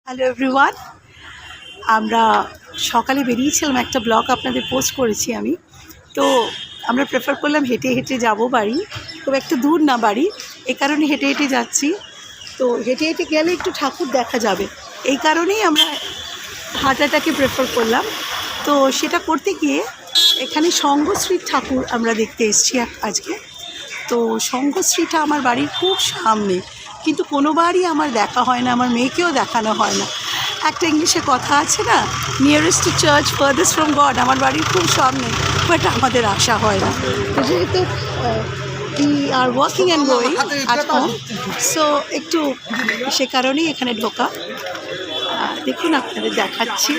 Hello everyone, আমরা সকালে বেরিয়েছিলাম, একটা ব্লগ আপনাদের পোস্ট করেছি আমি। তো আমরা প্রেফার করলাম হেঁটে হেঁটে যাব বাড়ি, খুব একটা দূর না বাড়ি, এই কারণে হেঁটে হেঁটে যাচ্ছি। তো হেঁটে হেঁটে গেলে একটু ঠাকুর দেখা যাবে, এই কারণেই আমরা হাঁটাটাকে প্রেফার করলাম। তো সেটা করতে গিয়ে এখানে সঙ্ঘশ্রীর ঠাকুর আমরা দেখতে এসেছি আজকে। তো সঙ্ঘশ্রীটা আমার বাড়ির খুব সামনে, কিন্তু কোনোবারই আমার দেখা হয় না, আমার মেয়েকেও দেখানো হয় না। একটা ইংলিশে কথা আছে না, nearest two church farthest from god. আমার বাড়ির খুব সামনে, বাট আমাদের আসা হয় না। তো যেহেতু we are working and going at home, so একটু সে কারণেই এখানে ঢোকা। দেখুন আপনাদের দেখাচ্ছি,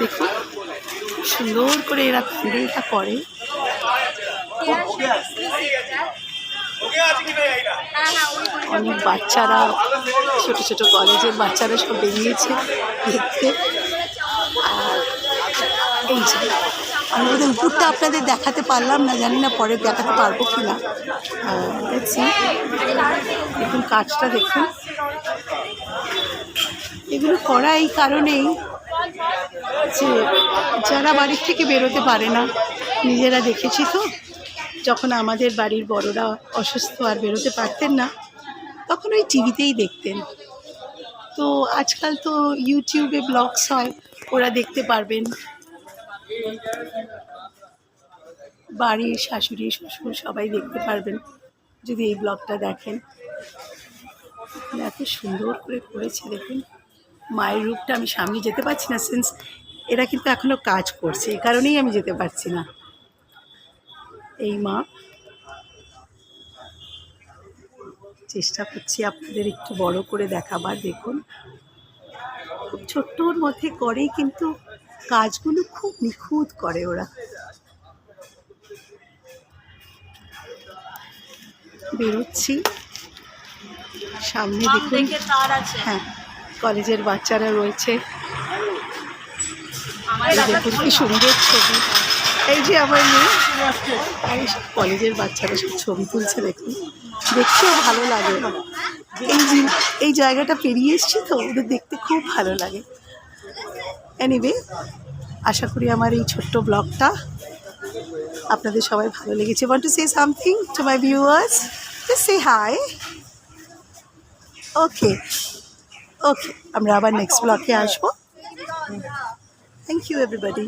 দেখুন খুব সুন্দর করে এরা প্যান্ডেলটা করে। অনেক বাচ্চারা, ছোট ছোট কলেজের বাচ্চারা সব বেরিয়েছে দেখতে। আর এই যে আমি ওদের উপরটা আপনাদের দেখাতে পারলাম না, জানি না পরে দেখাতে পারবো কি না। দেখুন কাজটা দেখুন, এগুলো করা এই কারণেই যে যারা বাড়ির থেকে বেরোতে পারে না, নিজেরা দেখেছি তো, যখন আমাদের বাড়ির বড়রা অসুস্থ আর বেরোতে পারতেন না, তখন ওই টিভিতেই দেখতেন। তো আজকাল তো ইউটিউবে ব্লগস হয়, ওরা দেখতে পারবেন। বাড়ির শাশুড়ি শ্বশুর সবাই দেখতে পারবেন যদি এই ব্লগটা দেখেন। এত সুন্দর করে করেছে দেখুন। মায়ের রূপটা আমি সামনে যেতে পারছি না, সিন্স এরা কিন্তু এখনও কাজ করছে, এই কারণেই আমি যেতে পারছি না। এই মা, চেষ্টা করছি আপনাদের একটু বড় করে দেখাবার। দেখুন খুব ছোট্টর মধ্যে করে, কিন্তু কাজগুলো খুব নিখুঁত করে ওরা। বেরোচ্ছি, সামনে দেখুন, হ্যাঁ কলেজের বাচ্চারা রয়েছে। দেখুন কি সুন্দর ছবি, এই যে আমার মেয়ে আর কলেজের বাচ্চারা সব ছবি তুলছে। দেখুন দেখতেও ভালো লাগে, এই জায়গাটা পেরিয়ে এসছি তো, ওদের দেখতে খুব ভালো লাগে। এনিওয়ে, আশা করি আমার এই ছোট্ট ব্লগটা আপনাদের সবাই ভালো লেগেছে। Want to say something to my viewers? Just say hi. Okay okay, আমরা আবার নেক্সট ব্লগে আসবো। Thank you everybody.